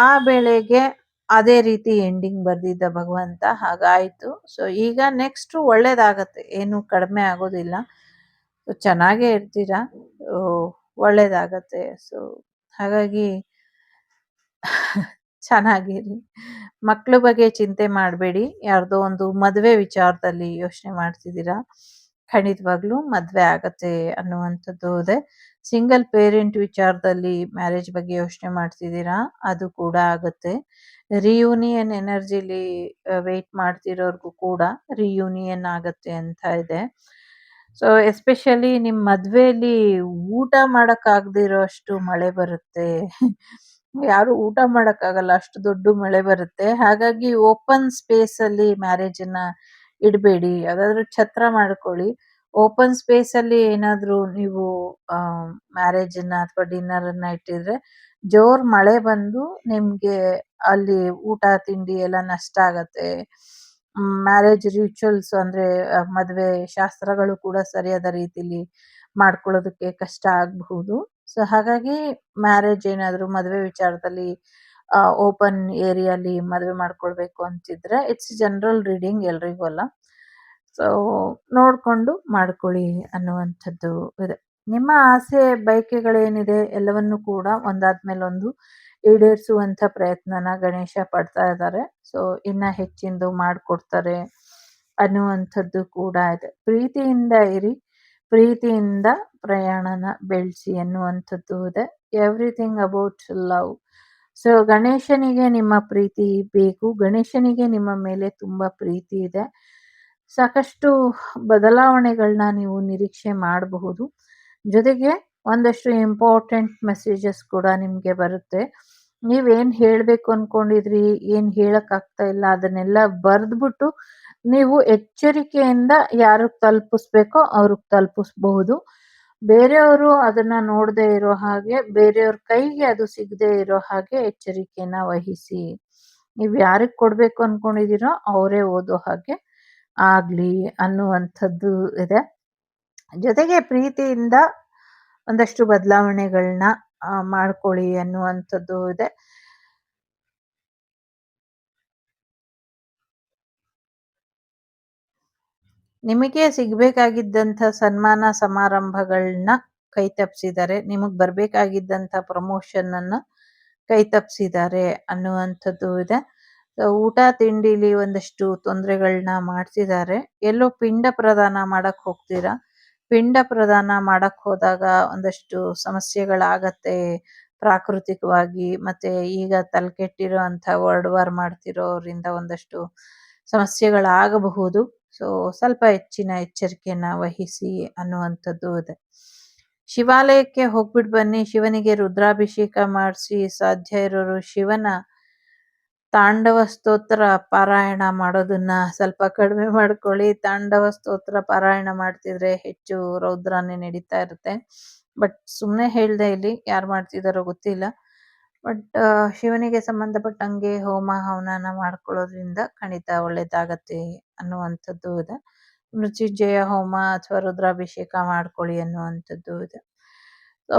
ಆ ಬೆಳೆಗೆ ಅದೇ ರೀತಿ ಎಂಡಿಂಗ್ ಬರ್ದಿದ್ದ ಭಗವಂತ, ಹಾಗಾಯ್ತು. ಸೊ ಈಗ ನೆಕ್ಸ್ಟ್ ಒಳ್ಳೇದಾಗತ್ತೆ, ಏನು ಕಡಿಮೆ ಆಗೋದಿಲ್ಲ. ಸೊ ಚೆನ್ನಾಗೇ ಇರ್ತೀರಾ, ಒಳ್ಳೇದಾಗತ್ತೆ. ಸೊ ಹಾಗಾಗಿ ಚೆನ್ನಾಗಿರಿ. ಮಕ್ಳ ಬಗ್ಗೆ ಚಿಂತೆ ಮಾಡಬೇಡಿ. ಯಾರ್ದೋ ಒಂದು ಮದುವೆ ವಿಚಾರದಲ್ಲಿ ಯೋಚನೆ ಮಾಡ್ತಿದ್ದೀರಾ, ಖಂಡಿತವಾಗ್ಲೂ ಮದುವೆ ಆಗತ್ತೆ ಅನ್ನುವಂಥದ್ದು ಇದೆ. ಸಿಂಗಲ್ ಪೇರೆಂಟ್ ವಿಚಾರದಲ್ಲಿ ಮ್ಯಾರೇಜ್ ಬಗ್ಗೆ ಯೋಚನೆ ಮಾಡ್ತಿದ್ದೀರಾ, ಅದು ಕೂಡ ಆಗತ್ತೆ. ರಿಯೂನಿಯನ್ ಎನರ್ಜಿಲಿ ವೇಟ್ ಮಾಡ್ತಿರೋರ್ಗೂ ಕೂಡ ರಿಯೂನಿಯನ್ ಆಗತ್ತೆ ಅಂತ ಇದೆ. ಸೊ ಎಸ್ಪೆಷಲಿ ನಿಮ್ಮ ಮದ್ವೆಲಿ ಊಟ ಮಾಡಕ್ಕಾಗದಿರೋ ಅಷ್ಟು ಮಳೆ ಬರುತ್ತೆ. ಯಾರು ಊಟ ಮಾಡಕ್ಕಾಗಲ್ಲ, ಅಷ್ಟು ದೊಡ್ಡ ಮಳೆ ಬರುತ್ತೆ. ಹಾಗಾಗಿ ಓಪನ್ ಸ್ಪೇಸ್ ಅಲ್ಲಿ ಮ್ಯಾರೇಜ್ ಅನ್ನ ಇಡಬೇಡಿ. ಯಾವ್ದಾದ್ರು ಛತ್ರ ಮಾಡ್ಕೊಳ್ಳಿ. ಓಪನ್ ಸ್ಪೇಸ್ ಅಲ್ಲಿ ಏನಾದ್ರು ನೀವು ಮ್ಯಾರೇಜ್ ಅನ್ನ ಅಥವಾ ಡಿನ್ನರ್ ಅನ್ನ ಇಟ್ಟಿದ್ರೆ ಜೋರ್ ಮಳೆ ಬಂದು ನಿಮ್ಗೆ ಅಲ್ಲಿ ಊಟ ತಿಂಡಿ ಎಲ್ಲ ನಷ್ಟ ಆಗತ್ತೆ. ಮ್ಯಾರೇಜ್ ರಿಚುವಲ್ಸ್ ಅಂದ್ರೆ ಮದ್ವೆ ಶಾಸ್ತ್ರಗಳು ಕೂಡ ಸರಿಯಾದ ರೀತಿಲಿ ಮಾಡ್ಕೊಳ್ಳೋದಕ್ಕೆ ಕಷ್ಟ ಆಗಬಹುದು. ಸೊ ಹಾಗಾಗಿ ಮ್ಯಾರೇಜ್ ಏನಾದ್ರು ಮದುವೆ ವಿಚಾರದಲ್ಲಿ ಓಪನ್ ಏರಿಯಾಲಿ ಮದುವೆ ಮಾಡ್ಕೊಳ್ಬೇಕು ಅಂತಿದ್ರೆ ಇಟ್ಸ್ ಜನರಲ್ ರೀಡಿಂಗ್, ಎಲ್ರಿಗೂ ಅಲ್ಲ. ಸೊ ನೋಡ್ಕೊಂಡು ಮಾಡ್ಕೊಳ್ಳಿ ಅನ್ನುವಂಥದ್ದು ಇದೆ. ನಿಮ್ಮ ಆಸೆ ಬಯಕೆಗಳೇನಿದೆ ಎಲ್ಲವನ್ನು ಕೂಡ ಒಂದಾದ್ಮೇಲೆ ಒಂದು ಈಡೇರಿಸುವಂತ ಪ್ರಯತ್ನನ ಗಣೇಶ ಪಡ್ತಾ ಇದ್ದಾರೆ. ಸೊ ಇನ್ನ ಹೆಚ್ಚಿಂದು ಮಾಡ್ಕೊಡ್ತಾರೆ ಅನ್ನುವಂಥದ್ದು ಕೂಡ ಇದೆ. ಪ್ರೀತಿಯಿಂದ ಇರಿ, ಪ್ರೀತಿಯಿಂದ ಪ್ರಯಾಣನ ಬೆಳೆಸಿ ಅನ್ನುವಂಥದ್ದು ಇದೆ. Everything about love. ಸೊ ಗಣೇಶನಿಗೆ ನಿಮ್ಮ ಪ್ರೀತಿ ಬೇಕು. ಗಣೇಶನಿಗೆ ನಿಮ್ಮ ಮೇಲೆ ತುಂಬಾ ಪ್ರೀತಿ ಇದೆ. ಸಾಕಷ್ಟು ಬದಲಾವಣೆಗಳನ್ನ ನೀವು ನಿರೀಕ್ಷೆ ಮಾಡಬಹುದು. ಜೊತೆಗೆ ಒಂದಷ್ಟು ಇಂಪಾರ್ಟೆಂಟ್ ಮೆಸೇಜಸ್ ಕೂಡ ನಿಮ್ಗೆ ಬರುತ್ತೆ. ನೀವೇನ್ ಹೇಳ್ಬೇಕು ಅನ್ಕೊಂಡಿದ್ರಿ, ಏನ್ ಹೇಳಕ್ ಆಗ್ತಾ ಇಲ್ಲ, ಅದನ್ನೆಲ್ಲ ಬರ್ದ್ಬಿಟ್ಟು ನೀವು ಎಚ್ಚರಿಕೆಯಿಂದ ಯಾರಿಗೆ ತಲುಪಿಸ್ಬೇಕೋ ಅವ್ರಿಗೆ ತಲುಪಿಸ್ಬಹುದು. ಬೇರೆಯವರು ಅದನ್ನ ನೋಡದೆ ಇರೋ ಹಾಗೆ, ಬೇರೆಯವ್ರ ಕೈಗೆ ಅದು ಸಿಗದೆ ಇರೋ ಹಾಗೆ ಎಚ್ಚರಿಕೆನ ವಹಿಸಿ. ನೀವ್ ಯಾರಿಗ್ ಕೊಡ್ಬೇಕು ಅನ್ಕೊಂಡಿದೀರೋ ಅವರೇ ಓದೋ ಹಾಗೆ ಆಗ್ಲಿ ಅನ್ನುವಂಥದ್ದು ಇದೆ. ಜೊತೆಗೆ ಪ್ರೀತಿಯಿಂದ ಒಂದಷ್ಟು ಬದಲಾವಣೆಗಳನ್ನ ಮಾಡ್ಕೊಳ್ಳಿ ಅನ್ನುವಂಥದ್ದು ಇದೆ. ನಿಮಗೆ ಸಿಗ್ಬೇಕಾಗಿದ್ದಂಥ ಸನ್ಮಾನ ಸಮಾರಂಭಗಳನ್ನ ಕೈ ತಪ್ಪಿಸಿದ್ದಾರೆ. ನಿಮಗ್ ಬರ್ಬೇಕಾಗಿದ್ದಂಥ ಪ್ರಮೋಷನ್ ಅನ್ನ ಕೈ ತಪ್ಪಿಸಿದ್ದಾರೆ ಅನ್ನುವಂಥದ್ದು ಇದೆ. ಊಟ ತಿಂಡಿಲಿ ಒಂದಷ್ಟು ತೊಂದರೆಗಳನ್ನ ಮಾಡ್ತಿದ್ದಾರೆ. ಎಲ್ಲೋ ಪಿಂಡ ಪ್ರದಾನ ಮಾಡಕ್ ಹೋಗ್ತೀರಾ. ಪಿಂಡ ಪ್ರದಾನ ಮಾಡಕ್ ಹೋದಾಗ ಒಂದಷ್ಟು ಸಮಸ್ಯೆಗಳಾಗತ್ತೆ ಪ್ರಾಕೃತಿಕವಾಗಿ. ಮತ್ತೆ ಈಗ ತಲೆಕೆಟ್ಟಿರೋ ಅಂತ ವರ್ಲ್ಡ್ ವಾರ್ ಮಾಡ್ತಿರೋರಿಂದ ಒಂದಷ್ಟು ಸಮಸ್ಯೆಗಳಾಗಬಹುದು. ಸೊ ಸ್ವಲ್ಪ ಹೆಚ್ಚಿನ ಎಚ್ಚರಿಕೆಯನ್ನ ವಹಿಸಿ ಅನ್ನುವಂಥದ್ದು ಇದೆ. ಶಿವಾಲಯಕ್ಕೆ ಹೋಗ್ಬಿಟ್ಟು ಬನ್ನಿ. ಶಿವನಿಗೆ ರುದ್ರಾಭಿಷೇಕ ಮಾಡಿಸಿ, ಸಾಧ್ಯ ಇರೋರು ಶಿವನ ತಾಂಡವ ಸ್ತೋತ್ರ ಪಾರಾಯಣ ಮಾಡೋದನ್ನ ಸ್ವಲ್ಪ ಕಡಿಮೆ ಮಾಡ್ಕೊಳ್ಳಿ. ತಾಂಡವ ಸ್ತೋತ್ರ ಪಾರಾಯಣ ಮಾಡ್ತಿದ್ರೆ ಹೆಚ್ಚು ರೌದ್ರನೇ ನಡೀತಾ ಇರುತ್ತೆ. ಬಟ್ ಸುಮ್ಮನೆ ಹೇಳ್ದೆ ಇಲ್ಲಿ, ಯಾರು ಮಾಡ್ತಿದಾರೋ ಗೊತ್ತಿಲ್ಲ. ಬಟ್ ಶಿವನಿಗೆ ಸಂಬಂಧಪಟ್ಟಂಗೆ ಹೋಮ ಹವನನ ಮಾಡ್ಕೊಳ್ಳೋದ್ರಿಂದ ಖಂಡಿತ ಒಳ್ಳೇದಾಗತ್ತೆ ಅನ್ನುವಂಥದ್ದು ಇದೆ. ಮೃತ್ಯುಂಜಯ ಹೋಮ ಅಥವಾ ರುದ್ರಾಭಿಷೇಕ ಮಾಡ್ಕೊಳ್ಳಿ ಅನ್ನುವಂಥದ್ದು ಇದೆ.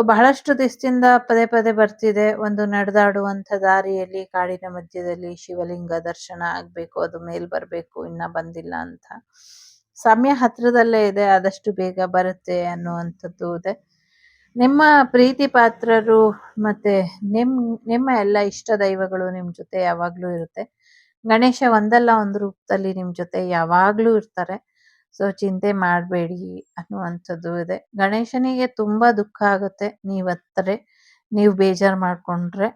ಬಹಳಷ್ಟು ದಿವಸದಿಂದ ಪದೇ ಪದೇ ಬರ್ತಿದೆ, ಒಂದು ನಡೆದಾಡುವಂಥ ದಾರಿಯಲ್ಲಿ ಕಾಡಿನ ಮಧ್ಯದಲ್ಲಿ ಶಿವಲಿಂಗ ದರ್ಶನ ಆಗ್ಬೇಕು, ಅದು ಮೇಲ್ ಬರ್ಬೇಕು, ಇನ್ನ ಬಂದಿಲ್ಲ ಅಂತ. ಸಮಯ ಹತ್ರದಲ್ಲೇ ಇದೆ, ಆದಷ್ಟು ಬೇಗ ಬರುತ್ತೆ ಅನ್ನುವಂಥದ್ದು ಇದೆ. ನಿಮ್ಮ ಪ್ರೀತಿ ಪಾತ್ರರು ಮತ್ತೆ ನಿಮ್ಮ ಎಲ್ಲ ಇಷ್ಟ ದೈವಗಳು ನಿಮ್ ಜೊತೆ ಯಾವಾಗ್ಲೂ ಇರುತ್ತೆ. ಗಣೇಶ ಒಂದಲ್ಲ ಒಂದು ರೂಪದಲ್ಲಿ ನಿಮ್ ಜೊತೆ ಯಾವಾಗ್ಲೂ ಇರ್ತಾರೆ. ಸೊ ಚಿಂತೆ ಮಾಡಬೇಡಿ ಅನ್ನುವಂಥದ್ದು ಇದೆ. ಗಣೇಶನಿಗೆ ತುಂಬಾ ದುಃಖ ಆಗುತ್ತೆ ನೀವತ್ತರೆ, ನೀವು ಬೇಜಾರು ಮಾಡ್ಕೊಂಡ್ರೆ.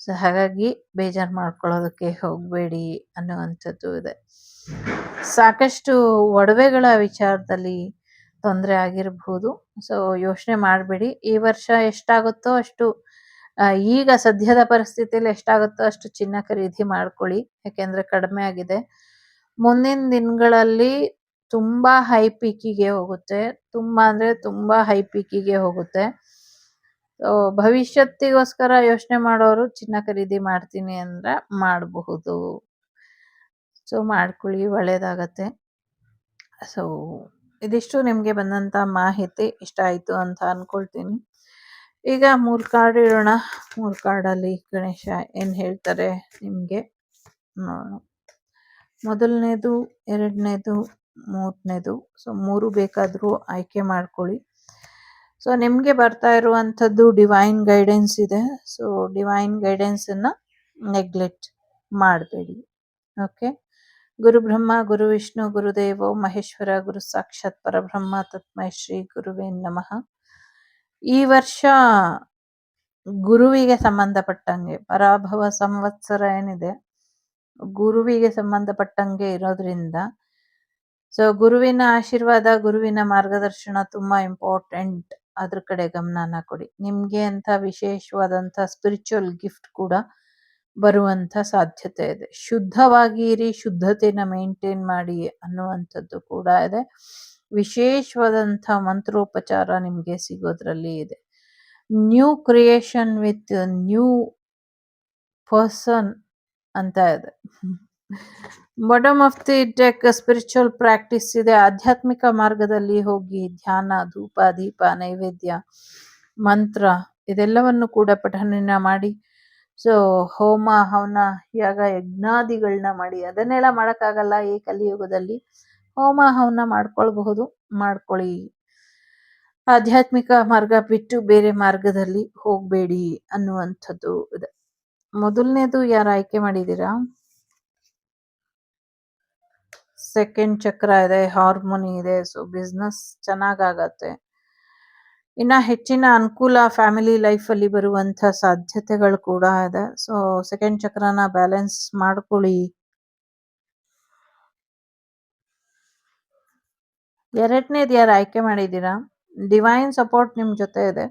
ಸೊ ಹಾಗಾಗಿ ಬೇಜಾರು ಮಾಡ್ಕೊಳ್ಳೋದಕ್ಕೆ ಹೋಗಬೇಡಿ ಅನ್ನುವಂಥದ್ದು ಇದೆ. ಸಾಕಷ್ಟು ಒಡವೆಗಳ ವಿಚಾರದಲ್ಲಿ ತೊಂದರೆ ಆಗಿರಬಹುದು. ಸೊ ಯೋಚನೆ ಮಾಡಬೇಡಿ. ಈ ವರ್ಷ ಎಷ್ಟಾಗುತ್ತೋ ಅಷ್ಟು ಈಗ ಸದ್ಯದ ಪರಿಸ್ಥಿತಿಯಲ್ಲಿ ಎಷ್ಟಾಗುತ್ತೋ ಅಷ್ಟು ಚಿನ್ನ ಖರೀದಿ ಮಾಡ್ಕೊಳ್ಳಿ. ಯಾಕೆಂದ್ರೆ ಕಡಿಮೆ ಆಗಿದೆ. ಮುಂದಿನ ದಿನಗಳಲ್ಲಿ ತುಂಬಾ ಹೈ ಪೀಕಿಗೆ ಹೋಗುತ್ತೆ. ತುಂಬಾ ಅಂದ್ರೆ ತುಂಬಾ ಹೈ ಪೀಕಿಗೆ ಹೋಗುತ್ತೆ. ಭವಿಷ್ಯತ್ತಿಗೋಸ್ಕರ ಯೋಚನೆ ಮಾಡೋರು ಚಿನ್ನ ಖರೀದಿ ಮಾಡ್ತೀನಿ ಅಂದ್ರೆ ಮಾಡಬಹುದು. ಸೊ ಮಾಡ್ಕೊಳ್ಳಿ, ಒಳ್ಳೇದಾಗತ್ತೆ. ಸೊ ಇದಿಷ್ಟು ನಿಮ್ಗೆ ಬಂದಂತ ಮಾಹಿತಿ ಇಷ್ಟ ಆಯ್ತು ಅಂತ ಅನ್ಕೊಳ್ತೀನಿ. ಈಗ 3 ಕಾರ್ಡ್ ಇಡೋಣ. 3 ಕಾರ್ಡಲ್ಲಿ ಗಣೇಶ ಏನ್ ಹೇಳ್ತಾರೆ ನಿಮ್ಗೆ ನೋಡೋಣ. ಮೊದಲನೇದು, ಎರಡನೇದು, ಮೂರನೇದು. ಸೊ 3 ಬೇಕಾದ್ರೂ ಆಯ್ಕೆ ಮಾಡ್ಕೊಳ್ಳಿ. ಸೊ ನಿಮ್ಗೆ ಬರ್ತಾ ಇರುವಂಥದ್ದು ಡಿವೈನ್ ಗೈಡೆನ್ಸ್ ಇದೆ. ಸೊ ಡಿವೈನ್ ಗೈಡೆನ್ಸ್ ಅನ್ನ ನೆಗ್ಲೆಕ್ಟ್ ಮಾಡಬೇಡಿ. ಓಕೆ. ಗುರು ಬ್ರಹ್ಮ ಗುರು ವಿಷ್ಣು ಗುರುದೇವೋ ಮಹೇಶ್ವರ ಗುರು ಸಾಕ್ಷಾತ್ ಪರಬ್ರಹ್ಮ ತಸ್ಮೈ ಶ್ರೀ ಗುರುವೇ ನಮಃ. ಈ ವರ್ಷ ಗುರುವಿಗೆ ಸಂಬಂಧಪಟ್ಟಂಗೆ ಪರಾಭವ ಸಂವತ್ಸರ ಏನಿದೆ ಗುರುವಿಗೆ ಸಂಬಂಧಪಟ್ಟಂಗೆ ಇರೋದ್ರಿಂದ ಸೊ ಗುರುವಿನ ಆಶೀರ್ವಾದ, ಗುರುವಿನ ಮಾರ್ಗದರ್ಶನ ತುಂಬಾ ಇಂಪಾರ್ಟೆಂಟ್. ಅದ್ರ ಕಡೆ ಗಮನನ ಕೊಡಿ. ನಿಮ್ಗೆ ಅಂತ ವಿಶೇಷವಾದಂತ ಸ್ಪಿರಿಚುವಲ್ ಗಿಫ್ಟ್ ಕೂಡ ಬರುವಂತ ಸಾಧ್ಯತೆ ಇದೆ. ಶುದ್ಧವಾಗಿ ಇರಿ, ಶುದ್ಧತೆನ ಮೇಂಟೈನ್ ಮಾಡಿ ಅನ್ನುವಂಥದ್ದು ಕೂಡ ಇದೆ. ವಿಶೇಷವಾದಂಥ ಮಂತ್ರೋಪಚಾರ ನಿಮ್ಗೆ ಸಿಗೋದ್ರಲ್ಲಿ ಇದೆ. New creation with new person ಅಂತ ಇದೆ. Bottom of the deck spiritual practice ಇದೆ. ಆಧ್ಯಾತ್ಮಿಕ ಮಾರ್ಗದಲ್ಲಿ ಹೋಗಿ ಧ್ಯಾನ, ಧೂಪ, ದೀಪ, ನೈವೇದ್ಯ, ಮಂತ್ರ ಇದೆಲ್ಲವನ್ನು ಕೂಡ ಪಠಣೆನ ಮಾಡಿ. ಸೊ ಹೋಮ, ಹವನ, ಯಾಗ, ಯಜ್ಞಾದಿಗಳನ್ನ ಮಾಡಿ. ಅದನ್ನೆಲ್ಲ ಮಾಡೋಕ್ಕಾಗಲ್ಲ ಈ ಕಲಿಯುಗದಲ್ಲಿ. ಹೋಮ ಹವನ ಮಾಡ್ಕೊಳ್ಬಹುದು, ಮಾಡ್ಕೊಳ್ಳಿ. ಆಧ್ಯಾತ್ಮಿಕ ಮಾರ್ಗ ಬಿಟ್ಟು ಬೇರೆ ಮಾರ್ಗದಲ್ಲಿ ಹೋಗ್ಬೇಡಿ ಅನ್ನುವಂಥದ್ದು ಇದೆ. ಮೊದಲನೇದು ಯಾರು ಆಯ್ಕೆ ಮಾಡಿದ್ದೀರಾ? ಸೆಕೆಂಡ್ ಚಕ್ರ ಇದೆ, ಹಾರ್ಮೋನಿ ಇದೆ. ಸೊ ಬಿಸ್ನೆಸ್ ಚೆನ್ನಾಗಾಗತ್ತೆ. ಇನ್ನ ಹೆಚ್ಚಿನ ಅನುಕೂಲ ಫ್ಯಾಮಿಲಿ ಲೈಫ್ ಅಲ್ಲಿ ಬರುವಂತ ಸಾಧ್ಯತೆಗಳು ಕೂಡ ಇದೆ. ಸೊ ಸೆಕೆಂಡ್ ಚಕ್ರನ ಬ್ಯಾಲೆನ್ಸ್ ಮಾಡ್ಕೊಳ್ಳಿ. ಎರಡನೇದು ಯಾರು ಆಯ್ಕೆ ಮಾಡಿದ್ದೀರಾ? ಡಿವೈನ್ ಸಪೋರ್ಟ್ ನಿಮ್ ಜೊತೆ ಇದೆ.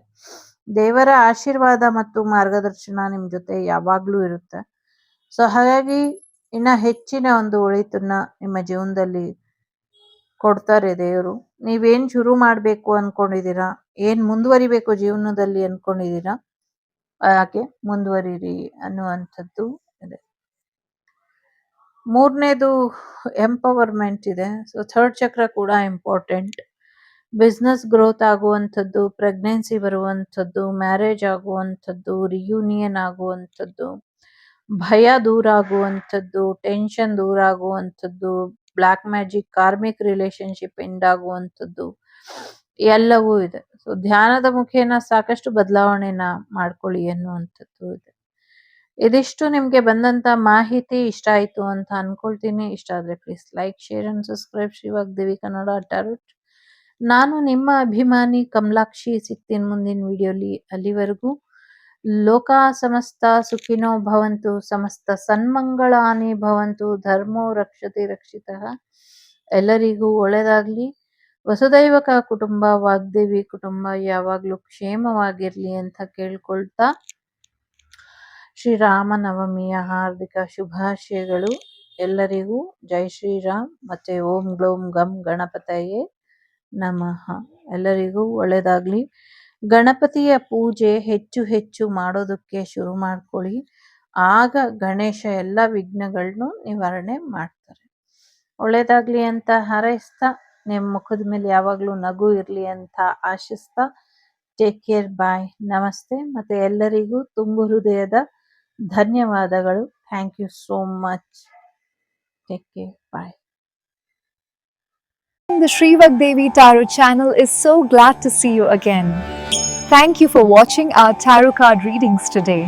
ದೇವರ ಆಶೀರ್ವಾದ ಮತ್ತು ಮಾರ್ಗದರ್ಶನ ನಿಮ್ ಜೊತೆ ಯಾವಾಗ್ಲೂ ಇರುತ್ತೆ. ಸೊ ಹಾಗಾಗಿ ಇನ್ನ ಹೆಚ್ಚಿನ ಒಂದು ಒಳಿತನ್ನ ನಿಮ್ಮ ಜೀವನದಲ್ಲಿ ಕೊಡ್ತಾರೆ ದೇವರು. ನೀವೇನ್ ಶುರು ಮಾಡ್ಬೇಕು ಅನ್ಕೊಂಡಿದೀರಾ, ಏನ್ ಮುಂದುವರಿಬೇಕು ಜೀವನದಲ್ಲಿ ಅನ್ಕೊಂಡಿದೀರಾ, ಹಾಗೆ ಮುಂದುವರಿರಿ ಅನ್ನುವಂಥದ್ದು ಇದೆ. ಮೂರನೇದು ಎಂಪವರ್ಮೆಂಟ್ ಇದೆ. ಸೊ ಥರ್ಡ್ ಚಕ್ರ ಕೂಡ ಇಂಪಾರ್ಟೆಂಟ್. ಬಿಸ್ನೆಸ್ ಗ್ರೋತ್ ಆಗುವಂಥದ್ದು, ಪ್ರೆಗ್ನೆನ್ಸಿ ಬರುವಂಥದ್ದು, ಮ್ಯಾರೇಜ್ ಆಗುವಂಥದ್ದು, ರಿಯೂನಿಯನ್ ಆಗುವಂಥದ್ದು, ಭಯ ದೂರ ಆಗುವಂಥದ್ದು, ಟೆನ್ಷನ್ ದೂರ ಆಗುವಂಥದ್ದು, black magic, karmic relationship end ಆಗುವಂಥದ್ದು ಎಲ್ಲವೂ ಇದೆ. ಸೊ ಧ್ಯಾನದ ಮುಖೇನ ಸಾಕಷ್ಟು ಬದಲಾವಣೆನ ಮಾಡ್ಕೊಳ್ಳಿ ಅನ್ನುವಂಥದ್ದು ಇದೆ. ಇದಿಷ್ಟು ನಿಮ್ಗೆ ಬಂದಂತ ಮಾಹಿತಿ ಇಷ್ಟ ಆಯ್ತು ಅಂತ ಅನ್ಕೊಳ್ತೀನಿ. ಇಷ್ಟ ಆದ್ರೆ please like, share and subscribe Shri Vagdevi Kannada tarot. ನಾನು ನಿಮ್ಮ ಅಭಿಮಾನಿ ಕಮಲಾಕ್ಷಿ. ಸಿಗ್ತೀನಿ ಮುಂದಿನ ವಿಡಿಯೋಲಿ. ಅಲ್ಲಿವರೆಗೂ ಲೋಕ ಸಮಸ್ತ ಸುಖಿನೋ ಭವಂತು, ಸಮಸ್ತ ಸನ್ಮಂಗಳಾನಿ ಭವಂತು, ಧರ್ಮೋ ರಕ್ಷತೆ ರಕ್ಷಿತಃ. ಎಲ್ಲರಿಗೂ ಒಳ್ಳೆದಾಗ್ಲಿ. ವಸುದೈವಕ ಕುಟುಂಬ, ವಾಗ್ದೇವಿ ಕುಟುಂಬ ಯಾವಾಗ್ಲೂ ಕ್ಷೇಮವಾಗಿರ್ಲಿ ಅಂತ ಕೇಳ್ಕೊಳ್ತಾ ಶ್ರೀರಾಮನವಮಿಯ ಹಾರ್ದಿಕ ಶುಭಾಶಯಗಳು ಎಲ್ಲರಿಗೂ. ಜೈ ಶ್ರೀರಾಮ್. ಮತ್ತೆ ಓಂ ಗ್ಲೋಂ ಗಂ ಗಣಪತಯೇ ನಮಃ. ಎಲ್ಲರಿಗೂ ಒಳ್ಳೆದಾಗ್ಲಿ. ಗಣಪತಿಯ ಪೂಜೆ ಹೆಚ್ಚು ಹೆಚ್ಚು ಮಾಡೋದಕ್ಕೆ ಶುರು ಮಾಡ್ಕೊಳ್ಳಿ. ಆಗ ಗಣೇಶ ಎಲ್ಲ ವಿಘ್ನಗಳನ್ನು ನಿವಾರಣೆ ಮಾಡ್ತಾರೆ. ಒಳ್ಳೇದಾಗ್ಲಿ ಅಂತ ಹಾರೈಸ್ತಾ, ನಿಮ್ಮ ಮುಖದ ಮೇಲೆ ಯಾವಾಗ್ಲೂ ನಗು ಇರ್ಲಿ ಅಂತ ಆಶಿಸ್ತಾ ಟೇಕ್ ಕೇರ್. ಬಾಯ್. ನಮಸ್ತೆ. ಮತ್ತೆ ಎಲ್ಲರಿಗೂ ತುಂಬು ಹೃದಯದ ಧನ್ಯವಾದಗಳು. Thank you so much. Take care. Bye. The Sri Vagdevi Tarot channel is so glad to see you again. Thank you for watching our tarot card readings today.